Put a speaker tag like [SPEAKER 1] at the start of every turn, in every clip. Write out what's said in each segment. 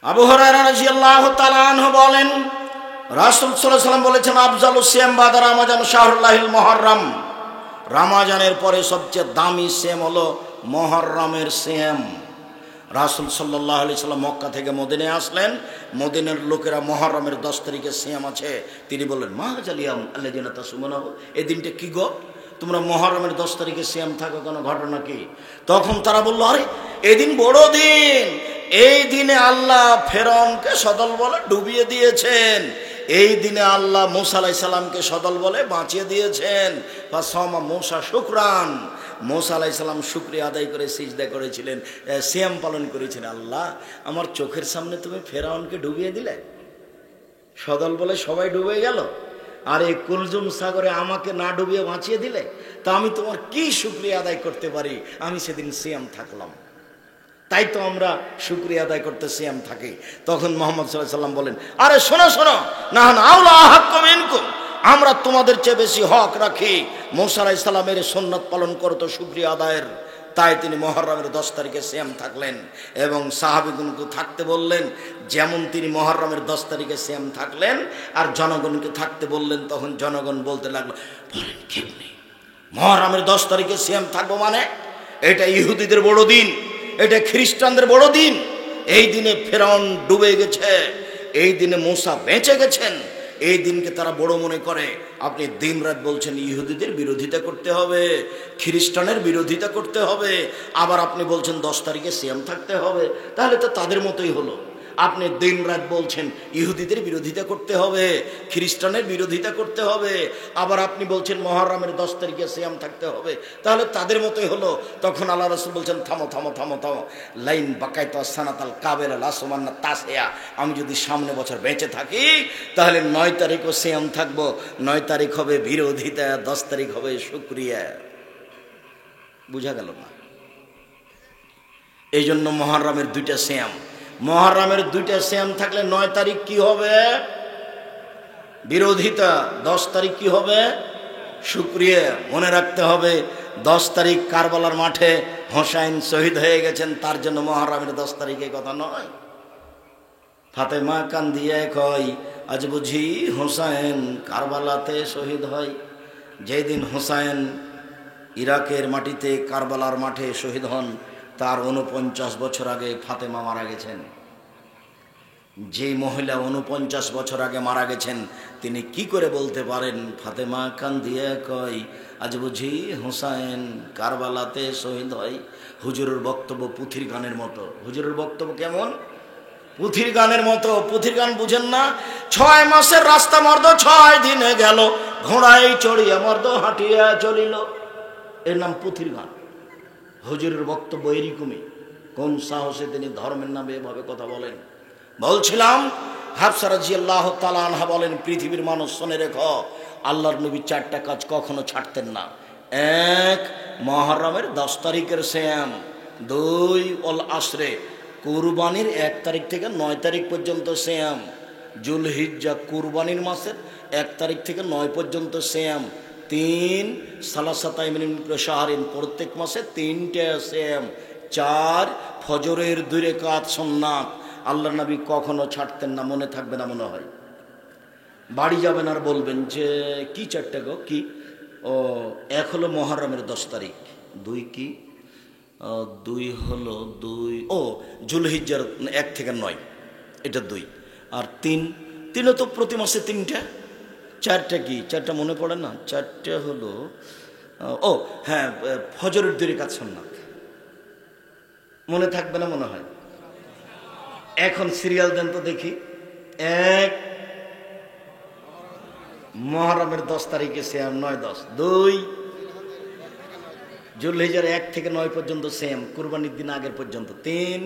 [SPEAKER 1] আবু হুরায়রা রাদিয়াল্লাহু তাআলা আনহু বলেন, রাসূল সাল্লাল্লাহু আলাইহি ওয়াসাল্লাম বলেছেন, আফজালুস সিয়াম বাদা রমাজান শাহরুল্লাহিল মুহররম। রমাজানের পরে সবচেয়ে দামি সিয়াম হলো মুহররমের সিয়াম। রাসূল সাল্লাল্লাহু আলাইহি ওয়াসাল্লাম মক্কা থেকে মদিনায় আসলেন। মদিনার লোকেরা মুহররমের 10 তারিখে সিয়াম আছে। তিনি বললেন, মা জালিয়াম আল্লাযিনা তাসুমুনাহু, এই দিনটা কি গো, তোমরা মুহররমের 10 তারিখে সিয়াম থাকো, কোনো ঘটনা কি? তখন তারা বলল, আরে এদিন বড় দিন, এই দিনে আল্লাহ ফেরাউনকে সদল বলে ডুবিয়ে দিয়েছেন, এই দিনে আল্লাহ মূসা আলাইহিস সালামকে সদল বলে বাঁচিয়ে দিয়েছেন। ফাসামা মূসা শুকরান, মূসা আলাইহিস সালাম শুকরিয়া আদায় করে সিজদা করেছিলেন, সিয়াম পালন করেছিলেন। আল্লাহ, আমার চোখের সামনে তুমি ফেরাউনকে ডুবিয়ে দিলে, সদল বলে সবাই ডুবে গেল, আর এই কুলজুম সাগরে আমাকে না ডুবিয়ে বাঁচিয়ে দিলে, তা আমি তোমার কি শুকরিয়া আদায় করতে পারি? আমি সেদিন সিয়াম থাকলাম, তাই তো আমরা শুকরিয়া আদায় করতে সিয়াম থাকি। তখন মুহাম্মদ সাল্লাল্লাহু আলাইহি ওয়াসাল্লাম বলেন, আরে শোনো শোনো, নাহান আউলা হাক্কুম মিনকুম, আমরা তোমাদের চেয়ে বেশি হক রাখি। মূসা আলাইহিস সালামের সুন্নাত পালন করতো শুকরিয়া আদায়ের, তাই তিনি মুহররমের 10 তারিখে সিয়াম থাকলেন এবং সাহাবীগণকে থাকতে বললেন। যেমন তিনি মুহররমের 10 তারিখে সিয়াম থাকলেন আর জনগণকে থাকতে বললেন, তখন জনগণ বলতে লাগলো, বলেন কেমনি মুহররমের 10 তারিখে সিয়াম থাকবো? মানে এটা ইহুদিদের বড় দিন, এটা খ্রিস্টানদের বড় দিন। এই দিনে ফেরাউন ডুবে গেছে, এই দিনে মূসা বেঁচে গেছেন, এই দিনকে তারা বড় মনে করে। আপনি দিন রাত বলছেন ইহুদিদের বিরোধিতা করতে হবে, খ্রিস্টানের বিরোধিতা করতে হবে, আবার আপনি বলছেন 10 তারিখে সিয়াম থাকতে হবে, তাহলে তো তাদের মতোই হলো। আপনি দিন রাত বলছেন ইহুদিদের বিরোধিতা করতে হবে, খ্রিস্টানের বিরোধিতা করতে হবে, আবার আপনি বলছেন মুহররমের 10 তারিখে সিয়াম থাকতে হবে, তাহলে তাদের মতোই হলো। তখন আল্লাহ রাসূল বলছেন, থামো থামো থামো থামো, লাইন বাকাইতা সানাতাল কাবেলা লাসমান্না তাসিয়া, আমি যদি সামনে বছর বেঁচে থাকি তাহলে 9 তারিখও সিয়াম থাকবো। 9 তারিখ হবে বিরোধিতা, 10 তারিখ হবে শুকরিয়া। বুঝা গেল না? এই জন্য মুহররমের 2টা সিয়াম। মুহররমের 2টা সিয়াম থাকলে 9 তারিখ কি হবে? বিরোধিতা। 10 তারিখ কি হবে? শুকরিয়া। মনে রাখতে হবে, 10 তারিখ কারবালার মাঠে হোসাইন শহীদ হয়ে গেছেন, তার জন্য মুহররমের 10 তারিখে কথা নয়। ফাতেমা কান্দিয়ে কয়, আজ বুঝি হোসাইন কারবালাতে শহীদ হয়। যেদিন হোসাইন ইরাকের মাটিতে কারবালার মাঠে শহীদ হন, তার 49 বছর আগে ফাতেমা মারা গেছেন। যে মহিলা 49 বছর আগে মারা গেছেন, তিনি কি করে বলতে পারেন ফাতেমা কান্দিয়ে কয়, আজ বুঝি হোসাইন কারবালাতে শহীদ হয়? হুজুরের বক্তব্য পুথির গানের মতো। হুজুরের বক্তব্য কেমন? পুথির গানের মতো। পুথির গান বুঝেন না? 6 মাসের রাস্তা মর্দ 6 দিনে গেল, ঘোড়ায় চড়িয়া মর্দ হাঁটিয়া চলিল, এর নাম পুথির গান। হুজুরের বক্তব্য এরকমই। কোন সাহসে তিনি ধর্মের নামে এভাবে কথা বলেন? বলছিলাম, হাফসা রাদিয়াল্লাহু তাআলা আনহা বলেন, পৃথিবীর মানুষ শুনে রেখো, আল্লাহর নবী 4টা কাজ কখনো ছাড়তেন না। 1, মুহররমের 10 তারিখের সিয়াম। 2, ওল আসরে, কুরবানির 1 তারিখ থেকে 9 তারিখ পর্যন্ত সিয়াম। জুলহিজ্জা কুরবানির মাসের 1 তারিখ থেকে 9 পর্যন্ত সিয়াম। 3, সালাসাত আইমিন শাহরিন, প্রত্যেক মাসে 3টা সিয়াম। 4, ফজরের 2 রাকাত সুন্নাত। আল্লাহর নবী কখনো ছাড়তেন না। মনে থাকবে না মনে হয়? বাড়ি যাবেন আর বলবেন যে কি 4টা গো, কি? ও, 1 হলো মুহররমের 10 তারিখ, 2 কি? 2 হলো 2, ও জুলহিজ্জার 1 থেকে 9, এটা 2। আর 3 তো প্রতি মাসে 3টা। 4টা কি? 4টা মনে পড়ে না? 4টা হলো, ও হ্যাঁ, ফজরের 2 রাকাত সুন্নাত। মনে থাকবে না মনে হয়? এখন সিরিয়াল দেন তো দেখি। 1, মুহররমের 10 তারিখে সিয়াম, 9, 10। 2, জুলহিজ্জার 1 থেকে 9 পর্যন্ত সিয়াম, কুরবানির দিন আগের পর্যন্ত। 3,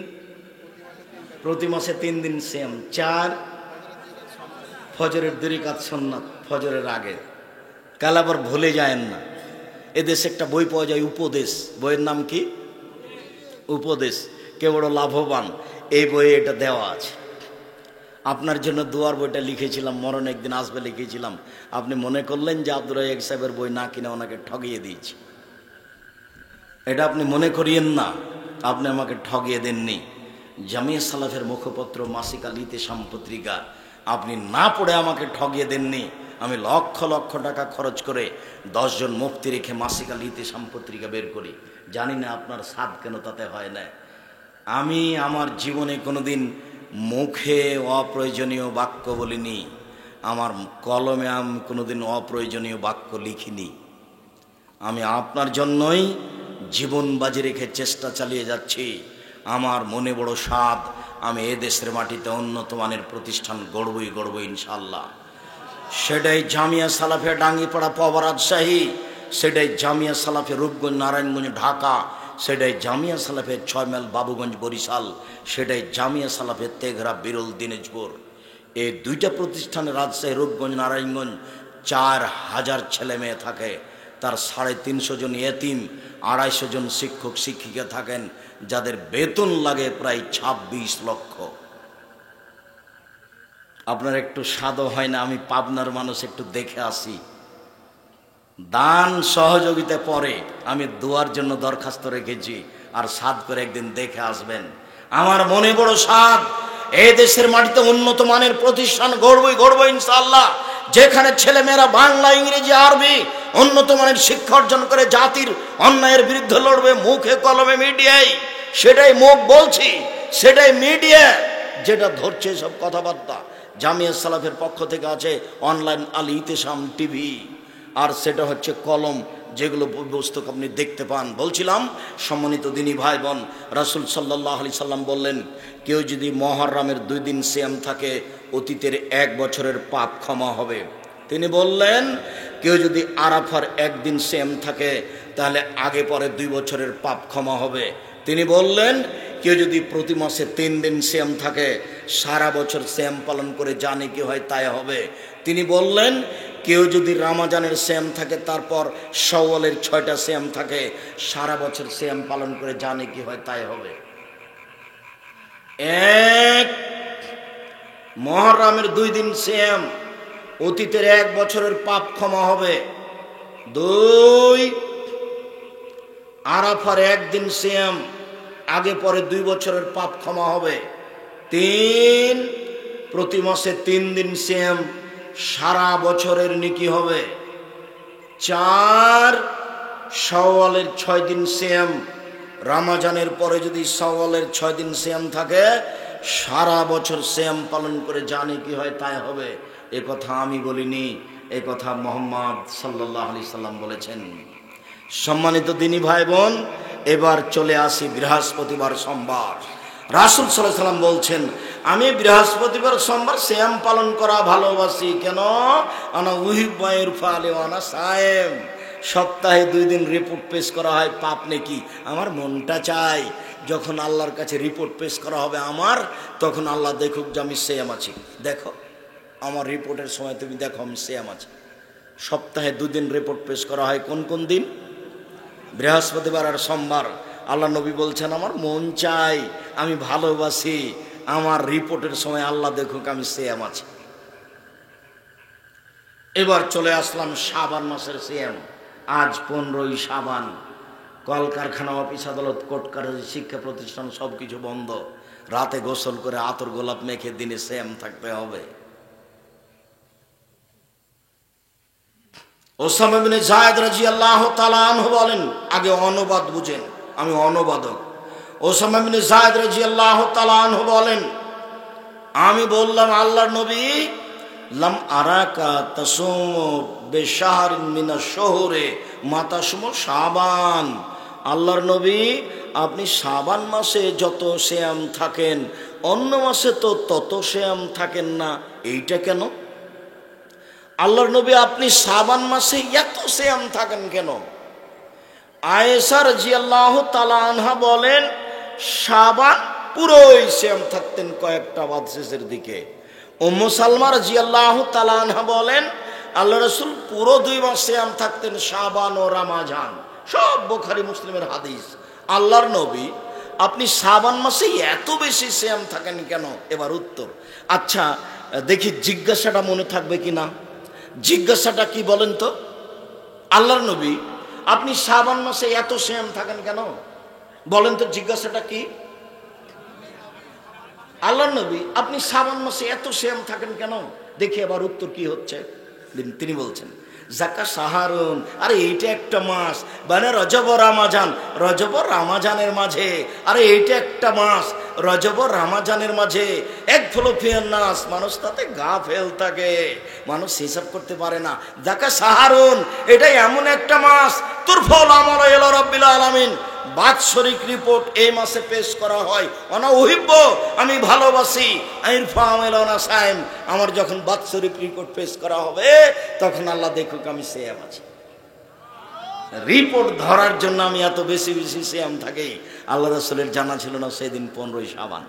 [SPEAKER 1] প্রতি মাসে 3 দিন সিয়াম। 4, ফজরের 2 রাকাত সুন্নাত, ফজরের আগে। কাল আবার ভুলে যায়েন না, এদেশে একটা বই পাওয়া যায়, উপদেশ। বইয়ের নাম কি? উপদেশ। কে বড় লাভবান, এই বইয়ে এটা দেওয়া আছে। আপনার জন্য দুয়ার বইটা লিখেছিলাম, মরণ একদিন আসবে লিখেছিলাম। আপনি মনে করলেন যে আব্দুর রাজ্জাক সাহেবের বই না কিনে ওনাকে ঠগিয়ে দিয়েছি। এটা আপনি মনে করিয়েন না, আপনি আমাকে ঠগিয়ে দেননি। জামিয়া সালাফের মুখপত্র মাসিক আল ইতিসাম পত্রিকা আপনি না পড়ে আমাকে ঠগিয়ে দেননি। আমি লক্ষ লক্ষ টাকা খরচ করে 10 জন মুফতি রেখে মাসিক আল ইতিসাম পত্রিকা বের করি। জানি না আপনার সাদ কেন তাতে হয় না। আমি আমার জীবনে কোনোদিন মুখে অপ্রয়োজনীয় বাক্য বলিনি, আমার কলমে আমি কোনোদিন অপ্রয়োজনীয় বাক্য লিখিনি। আমি আপনার জন্যই জীবন বাজি রেখে চেষ্টা চালিয়ে যাচ্ছি। আমার মনে বড় সাধ, আমি এদেশের মাটিতে উন্নত মানের প্রতিষ্ঠান গড়বই ইনশাআল্লাহ। সেটাই জামিয়া সালাফে ডাঙ্গিপাড়া পাওয়া রাজশাহী, সেটাই জামিয়া সালাফে রূপগঞ্জ নারায়ণগঞ্জ ঢাকা, সেটাই জামিয়া সালাফে 6 মাইল বাবুগঞ্জ বরিশাল, সেটাই জামিয়া সালাফে তেঘরা বিরল দিনাজপুর। এই 2টা প্রতিষ্ঠানে রাজশাহী রূপগঞ্জ নারায়ণগঞ্জ 4000 ছেলে মেয়ে থাকে। তার 350 জন এতিম, 250 জন শিক্ষক শিক্ষিকা থাকেন, যাদের বেতন লাগে প্রায় 26 লক্ষ। আপনার একটু স্বাদও হয় না আমি পাবনার মানুষ, একটু দেখে আসি। দান সহযোগিতা পরে আমি দোয়ার জন্য দরখাস্ত রেখেছি, আর সাদ করে একদিন দেখে আসবেন। আমার মনে বড় সাদ, এই দেশের মাটিতে উন্নত মানের প্রতিষ্ঠান গড়বই ইনশাআল্লাহ, যেখানে ছেলেমেয়েরা বাংলা ইংরেজি আরবি উন্নত মানের শিক্ষা অর্জন করে জাতির অন্যায়ের বিরুদ্ধে লড়বে মুখে কলমে মিডিয়ায়। সেটাই মুখ বলছি, সেটাই মিডিয়া যেটা ধরছে সব কথাবার্তা। জামিয়া সালাফের পক্ষ থেকে আছে অনলাইন আল ইতিসাম টিভি, আর সেটা হচ্ছে কলম, যেগুলো পুস্তক আপনি দেখতে পান। বলছিলাম সম্মানিত দিনী ভাই বোন, রাসূল সাল্লাল্লাহু আলাইহি সাল্লাম বললেন, কেউ যদি মুহররমের 2 দিন সিয়াম থাকে অতীতের 1 বছরের পাপ ক্ষমা হবে। তিনি বললেন, কেউ যদি আরাফার 1 দিন সিয়াম থাকে তাহলে আগে পরে 2 বছরের পাপ ক্ষমা হবে। তিনি বললেন, কেউ যদি প্রতি মাসে 3 দিন সিয়াম থাকে সারা বছর সিয়াম পালন করে জানে কি হয় তাই হবে। তিনি বললেন, কেউ যদি রমজানের সিয়াম থাকে তারপর শাওয়ালের 6টা সিয়াম থাকে সারা বছর সিয়াম পালন করে জানে কি হয় তাই হবে। 1 মুহররমের 2 দিন সিয়াম অতীতের 1 বছরের পাপ ক্ষমা হবে। 2 আরাফার 1 দিন সিয়াম আগে পরে 2 বছরের পাপ ক্ষমা হবে। 3 প্রতি মাসে 3 দিন সিয়াম সারা বছরের নেকি হবে। 4 শাওয়ালের 6 দিন সিয়াম, রমজানের পরে যদি শাওয়ালের 6 দিন সিয়াম থাকে সারা বছর সিয়াম পালন করে জানে কি হয় তাই হবে। এ কথা আমি বলিনি, এ কথা মুহাম্মদ সাল্লাল্লাহু আলাইহি সাল্লাম বলেছেন। সম্মানিত দিনী ভাই বোন, এবার চলে আসি বৃহস্পতিবার সোমবার। রাসূল সাল্লাল্লাহু আলাইহি সাল্লাম বলছেন, আমি বৃহস্পতিবার সোমবার সিয়াম পালন করা ভালোবাসি। কেন? আনা উহিব্বু ইরফালি ওয়া আনা সায়েম। সপ্তাহে 2 দিন রিপোর্ট পেশ করা হয় পাপ নেকি। আমার মনটা চাই যখন আল্লাহর কাছে রিপোর্ট পেশ করা হবে আমার, তখন আল্লাহ দেখুক যে আমি সিয়াম আছি। দেখো আমার রিপোর্টের সময় তুমি দেখো আমি সিয়াম আছি। সপ্তাহে 2 দিন রিপোর্ট পেশ করা হয়। কোন কোন দিন? বৃহস্পতিবার আর সোমবার। আল্লাহ নবী বলছেন, আমার মন চাই, আমি ভালোবাসি আমার রিপোর্টের সময় আল্লাহ দেখুক আমি সিয়াম আছি। এবার চলে আসলাম শাবান মাসের সিয়াম। আজ 15ই শাবান। কলকারখানা, অফিস আদালত, কোর্ট কাছারি, শিক্ষা প্রতিষ্ঠান সবকিছু বন্ধ। রাতে গোসল করে আতর গোলাপ মেখে দিনে সিয়াম থাকতে হবে। ওসামা ইবনে যায়েদ রাদিয়াল্লাহু তাআলা আনহু বলেন, আগে অনুবাদ বুঝেন, আমি অনুবাদক। ওসামা ইবনে যায়েদ রাদিয়াল্লাহু তাআলা আনহু বলেন, আমি বললাম, আল্লাহর নবী, লাম আরাকা তাসুমু বিশাহরিন মিনাশ শুহুরে মা তাসুমু শাবান। আল্লাহর নবী, আপনি শাবান মাসে যত সিয়াম থাকেন অন্য মাসে তো তত সিয়াম থাকেন না, এইটা কেন? আল্লাহর নবী, আপনি শাবান মাসে এত সিয়াম থাকেন কেন? আয়েশা রাদিয়াল্লাহু তাআলা আনহা বলেন, শাবান পুরোই সিয়াম থাকতেন, কয়েকটা বাদ শেষের দিকে। উম্মু সালমা রাদিয়াল্লাহু তাআলা আনহা বলেন, আল্লাহ রাসূল পুরো 2 মাস সিয়াম থাকতেন, শাবান ও রমজান। সব বুখারী মুসলিমের হাদিস। আল্লাহর নবী, আপনি শাবান মাসে এত বেশি সিয়াম থাকেন কেন? এবার উত্তর। আচ্ছা দেখি জিজ্ঞাসাটা মনে থাকবে কিনা। জিজ্ঞাসাটা কি বলেন তো? আল্লাহর নবী, আপনি শাবান মাসে এত সিয়াম থাকেন কেন? বলেন তো জিজ্ঞাসাটা কি? আল্লাহ নবী, আপনি শ্রাবণ মাসে এত সিয়াম থাকেন কেন? দেখি আবার উত্তর কি হচ্ছে। তিনি বলছেন, জাকা সাহারুন, আরে এইটা একটা মাস, মানে রজব রামাজান, রজব রামাজানের মাঝে, আরে এইটা একটা মাস, রজব রামাজানের মাঝে এক ফিয়ার নাস, মানুষ তাতে গা ফেল থাকে, মানুষ হিসাব করতে পারে না। জাকা সাহারুন, এটা এমন একটা মাস, তোর ফল আমল ইলা রাব্বিল আলামিন, বাৎসরিক রিপোর্ট এই মাসে পেশ করা হয়। অনা উহিব্ব, আমি ভালোবাসি, সাইম, আমার যখন বাৎসরিক রিপোর্ট পেশ করা হবে তখন আল্লাহ দেখুক আমি সিয়াম আছি। রিপোর্ট ধরার জন্য আমি এত বেশি বেশি সিয়াম থাকি। আল্লাহ রাসূলের জানা ছিল না সেদিন 15ই শাবান,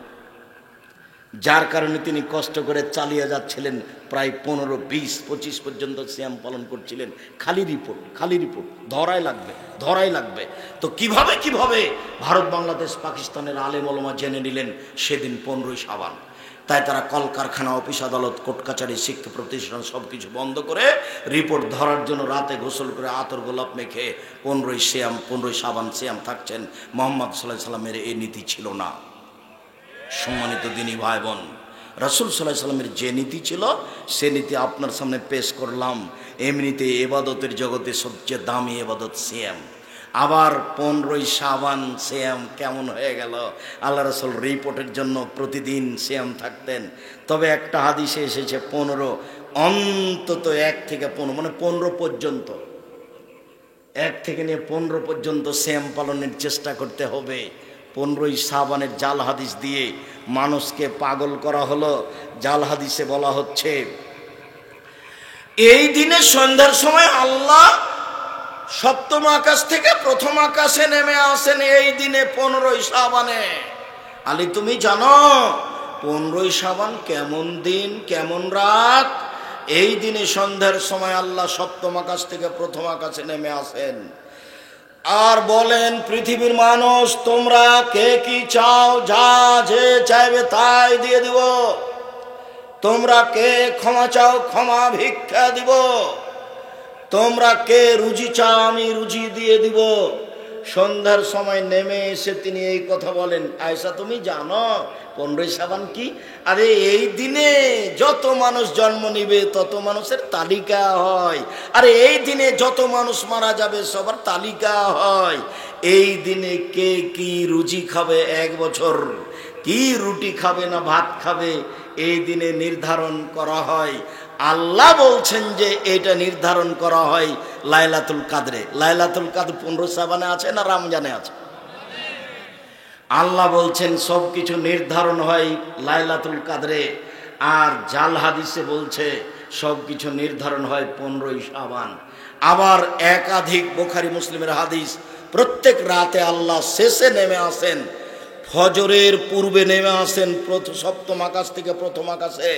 [SPEAKER 1] যার কারণে তিনি কষ্ট করে চালিয়ে যাচ্ছিলেন, প্রায় 15, 20, 25 পর্যন্ত সিয়াম পালন করছিলেন। খালি রিপোর্ট, খালি রিপোর্ট, ধরাই লাগবে, ধরাই লাগবে। তো কিভাবে কিভাবে ভারত, বাংলাদেশ, পাকিস্তানের আলেম ওলামা জেনে নিলেন সেদিন 15ই শাবান। তাই তারা কলকারখানা, অফিস আদালত, কোর্ট কাছারি, শিক্ষা প্রতিষ্ঠান সব কিছু বন্ধ করে রিপোর্ট ধরার জন্য রাতে গোসল করে আতর গোলাপ মেখে 15ই শাবান সিয়াম থাকছেন। মুহাম্মদ সাল্লাল্লাহু আলাইহি সাল্লামের এই নীতি ছিল না। সম্মানিত দিনী ভাই বোন, রাসূল সাল্লাল্লাহু আলাইহি সাল্লামের যে নীতি ছিল সে নীতি আপনার সামনে পেশ করলাম। এমনিতে ইবাদতের জগতে সবচেয়ে দামি ইবাদত সিয়াম। আবার 15ই শাবান সিয়াম কেমন হয়ে গেল? আল্লাহ রাসূল রিপোর্টের জন্য প্রতিদিন সিয়াম থাকতেন। তবে একটা হাদিসে এসেছে 15, অন্তত 1 থেকে 15, মানে 15 পর্যন্ত, 1 থেকে নিয়ে 15 পর্যন্ত সিয়াম পালনের চেষ্টা করতে হবে। 15ই শাবানের জাল হাদিস দিয়ে মানুষকে পাগল করা হলো। জাল হাদিসে বলা হচ্ছে, এই দিনে সন্ধ্যার সময় আল্লাহ সপ্তম আকাশ থেকে প্রথম আকাশে নেমে আসেন। এই দিনে 15ই শাবানে। আলী তুমি জানো 15ই শাবান কেমন দিন, কেমন রাত? এই দিনে সন্ধ্যার সময় আল্লাহ সপ্তম আকাশ থেকে প্রথম আকাশে নেমে আসেন আর বলেন, পৃথিবীর মানুষ তোমরা কে কি চাও, যা যে চাইবে তাই দিয়ে দিব। তোমরা কে ক্ষমা চাও, ক্ষমা ভিক্ষা দিব। তোমরা কে রুজি চাও, আমি রুজি দিয়ে দিব। সন্ধ্যার সময় নেমে এসে তিনি এই কথা বলেন, আয়েশা তুমি জানো 15ই শাবান কি? আরে এই দিনে যত মানুষ জন্ম নিবে তত মানুষের তালিকা হয়। আরে এই দিনে যত মানুষ মারা যাবে সবার তালিকা হয়। এই দিনে কে কি রুজি খাবে, 1 বছর কি রুটি খাবে না ভাত খাবে, এই দিনে নির্ধারণ করা হয়। আল্লাহ বলছেন যে এটা নির্ধারণ করা হয় লাইলাতুল কাদরে। লাইলাতুল কাদর 15 শাবানে আছে না রমজানে আছে? আল্লাহ বলছেন সব কিছু নির্ধারণ হয় লাইলাতুল কাদরে। আর জাল হাদিসে বলছে সব কিছু নির্ধারণ হয় 15ই শাবান। আবার একাধিক বুখারী মুসলিমের হাদিস, প্রত্যেক রাতে আল্লাহ শেষে নেমে আসেন, ফজরের পূর্বে নেমে আসেন সপ্তম আকাশ থেকে প্রথম আকাশে।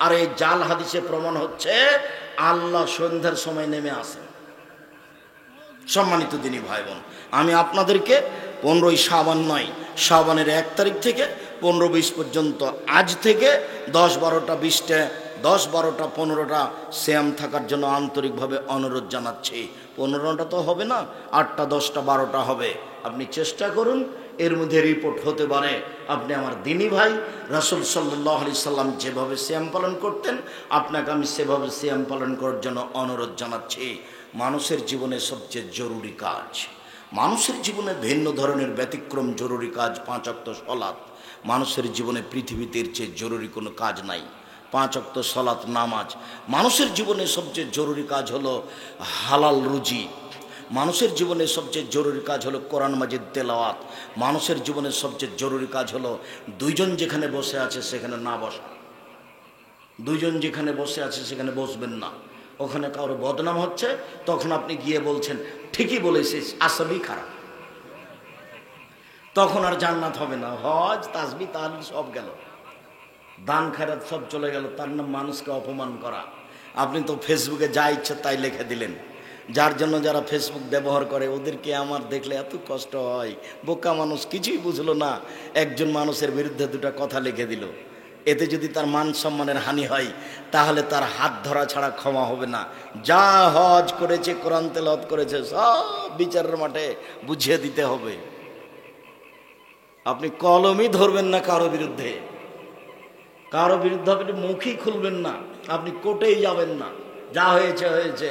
[SPEAKER 1] আর এই জাল হাদিসে প্রমাণ হচ্ছে আল্লাহ সন্ধ্যার সময় নেমে আসেন। সম্মানিত দিনী ভাই বোন, আমি আপনাদেরকে 15ই শাবান নয়, শাবানের 1 তারিখ থেকে 15-20 পর্যন্ত, আজ থেকে 10, 12টা, 20টা, 10, 12টা, 15টা সিয়াম থাকার জন্য আন্তরিকভাবে অনুরোধ জানাচ্ছি। 15টা তো হবে না, 8টা, 10টা, 12টা হবে। আপনি চেষ্টা করুন, এর মধ্যে রিপোর্ট হতে পারে আপনি আমার দিনী ভাই। রাসূল সাল্লাল্লাহু আলাইহি সাল্লাম যেভাবে সিয়াম পালন করতেন আপনাকে আমি সেভাবে সিয়াম পালন করার জন্য অনুরোধ জানাচ্ছি। মানুষের জীবনে সবচেয়ে জরুরি কাজ, মানুষের জীবনে ভিন্ন ধরনের ব্যতিক্রম জরুরি কাজ 5 ওয়াক্ত সালাত। মানুষের জীবনে পৃথিবীতে এর চেয়ে জরুরি কোনো কাজ নাই। 5 ওয়াক্ত সালাত নামাজ। মানুষের জীবনে সবচেয়ে জরুরি কাজ হলো হালাল রুজি। মানুষের জীবনে সবচেয়ে জরুরি কাজ হলো কোরআন মাজিদ তেলাওয়াত। মানুষের জীবনে সবচেয়ে জরুরি কাজ হলো দুইজন যেখানে বসে আছে সেখানে না বসা। দুইজন যেখানে বসে আছে সেখানে বসবেন না। ওখানে কারো বদনাম হচ্ছে, তখন আপনি গিয়ে বলছেন ঠিকই বলেছিস, আসলেই খারাপ। তখন আর জান্নাত হবে না। হজ, তাসবিহ, তাহলিল সব গেল, দান খায়রাত সব চলে গেল। তার নাম মানুষকে অপমান করা। আপনি তো ফেসবুকে যা ইচ্ছে তাই লিখে দিলেন। যার জন্য যারা ফেসবুক ব্যবহার করে ওদেরকে আমার দেখলে এত কষ্ট হয়। বোকা মানুষ, কিছুই বুঝলো না, একজন মানুষের বিরুদ্ধে 2টা কথা লিখে দিল। এতে যদি তার মান সম্মানের হানি হয় তাহলে তার হাত ধরা ছাড়া ক্ষমা হবে না। যা হজ করেছে, কোরআন তেলাওয়াত করেছে, সব বিচারের মাঠে বুঝিয়ে দিতে হবে। আপনি কলমই ধরবেন না কারো বিরুদ্ধে। কারো বিরুদ্ধে আপনি মুখই খুলবেন না, আপনি কোর্টেই যাবেন না। যা হয়েছে হয়েছে,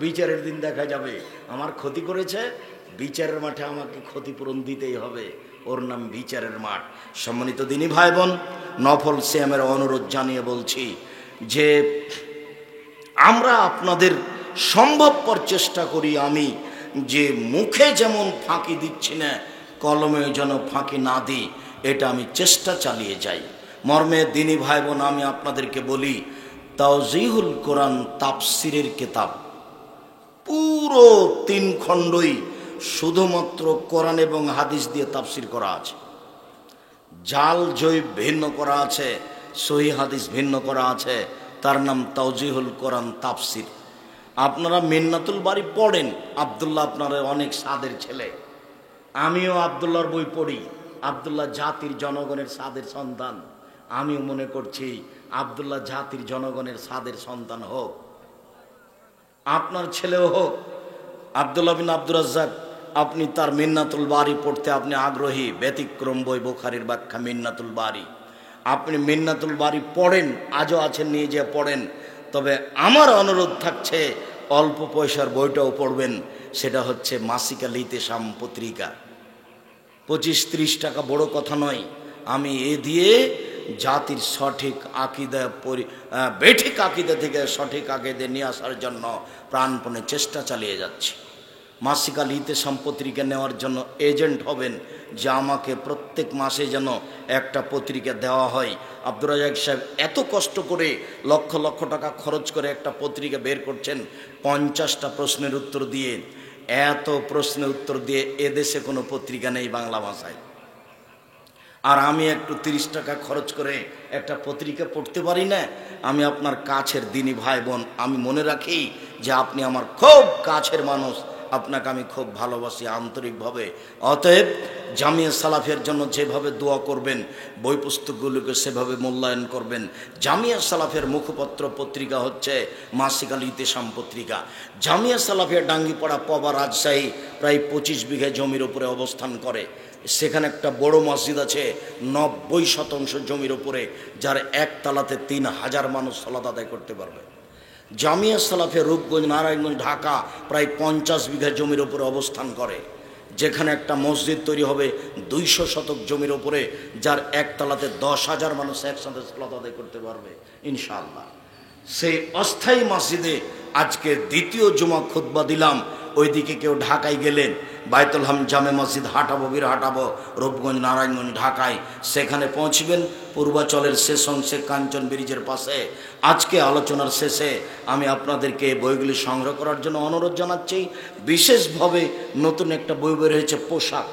[SPEAKER 1] বিচারের দিন দেখা যাবে। আমার ক্ষতি করেছে, বিচারের মাঠে আমাকে ক্ষতিপূরণ দিতেই হবে, ওর নাম বিচারের মাঠ। সম্মানিত দিনী ভাই বোন, নফল সিয়ামের অনুরোধ জানিয়ে বলছি যে আমরা আপনাদের সম্ভবপর চেষ্টা করি, আমি যে মুখে যেমন ফাঁকি দিচ্ছি না, কলমে যেন ফাঁকি না দিই, এটা আমি চেষ্টা চালিয়ে যাই। মর্মে দিনী ভাই বোন, আমি আপনাদেরকে বলি, তাওজিহুল কোরআন তাফসিরের কিতাব পুরো 3 খণ্ডই শুধুমাত্র কোরআন এবং হাদিস দিয়ে তাফসির করা আছে। জাল জৈব ভিন্ন করা আছে, সহি হাদিস ভিন্ন করা আছে, তার নাম তাওজিহুল কোরআন তাফসির। আপনারা মিন্নাতুল বারী পড়েন, আব্দুল্লাহ আপনারা অনেক সাদের ছেলে, আমিও আব্দুল্লাহর বই পড়ি। আব্দুল্লাহ জাতির জনগণের সাদের সন্তান। আমিও মনে করছি আব্দুল্লাহ জাতির জনগণের সাদের সন্তান হোক, আপনার ছেলেও হোক। আব্দুল্লাহ বিন আব্দুর রাজ্জাক, আপনি তার মিন্নাতুল বারী পড়তে আপনি আগ্রহী, ব্যতিক্রম বই বুখারীর ব্যাখ্যা মিন্নাতুল বারী। আপনি মিন্নাতুল বারী পড়েন, আজও আছেন, নিয়ে যেয়ে পড়েন। তবে আমার অনুরোধ থাকছে, অল্প পয়সার বইটাও পড়বেন, সেটা হচ্ছে মাসিক আল ইতিসাম পত্রিকা। 25-30 টাকা বড় কথা নয়। আমি এ দিয়ে জাতির সঠিক আকিদা, বেঠিক আকিদা থেকে সঠিক আকিদা নিয়ে আসার জন্য প্রাণপণে চেষ্টা চালিয়ে যাচ্ছি। মাসিক আল ইতিসাম পত্রিকা নেওয়ার জন্য এজেন্ট হবেন, যে আমাকে প্রত্যেক মাসে যেন একটা পত্রিকা দেওয়া হয়। আব্দুর রাজ্জাক সাহেব এত কষ্ট করে লক্ষ লক্ষ টাকা খরচ করে একটা পত্রিকা বের করছেন, 50টা প্রশ্নের উত্তর দিয়ে। এত প্রশ্নের উত্তর দিয়ে এদেশে কোনো পত্রিকা নেই বাংলা ভাষায়। আর আমি একটু 30 টাকা খরচ করে একটা পত্রিকা পড়তে পারি না। আমি আপনার কাছের দিনী ভাই বোন, আমি মনে রাখি যে আপনি আমার খুব কাছের মানুষ, আপনাকে আমি খুব ভালোবাসি আন্তরিকভাবে। অতএব জামিয়া সালাফের জন্য যেভাবে দোয়া করবেন, বই পুস্তকগুলোকে সেভাবে মূল্যায়ন করবেন। জামিয়া সালাফের মুখপত্র পত্রিকা হচ্ছে মাসিক আল ইতিসাম পত্রিকা। জামিয়া সালাফের ডাঙ্গিপাড়া পবা রাজশাহী প্রায় 25 বিঘা জমির উপরে অবস্থান করে। সেখানে একটা বড় মসজিদ আছে 90% জমির উপরে, যার একতলাতে 3000 মানুষ সালাত আদায় করতে পারবে। জামিয়া সালাফে রূপগঞ্জ, নারায়ণগঞ্জ, ঢাকা প্রায় 50 বিঘা জমির উপরে অবস্থান করে, যেখানে একটা মসজিদ তৈরি হবে 200 শতক জমির উপরে, যার একতলাতে 10,000 মানুষ একসাথে সালাত আদায় করতে পারবে ইনশাআল্লাহ। সেই অস্থায়ী মসজিদে আজকে দ্বিতীয় জুমা খুতবা দিলাম। ওইদিকে কেউ ঢাকায় গেলেন, বাইতুল হাম জামে মসজিদ হাঁটাবো, হাঁটাবো রূপগঞ্জ, নারায়ণগঞ্জ, ঢাকায়, সেখানে পৌঁছবেন। পূর্বাচলের শেষ অংশে কাঞ্চন ব্রিজের পাশে। আজকে আলোচনার শেষে আমি আপনাদেরকে বইগুলি সংগ্রহ করার জন্য অনুরোধ জানাচ্ছি। বিশেষভাবে নতুন একটা বই বের হয়েছে পোশাক,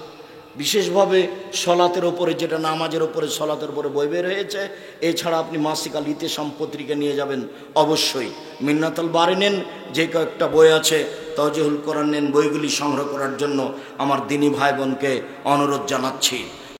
[SPEAKER 1] বিশেষভাবে সলাতের ওপরে, যেটা নামাজের ওপরে সলাতের উপরে বই বের হয়েছে। এছাড়া আপনি মাসিক আল ইতিসাম পত্রিকা নিয়ে যাবেন অবশ্যই। মিন্নাতুল বারী নেন, যে কয়েকটা বই আছে, তাওজিহুল কোরআন নেন। বইগুলি সংগ্রহ করার জন্য আমার দিনী ভাই বোনকে অনুরোধ জানাচ্ছি।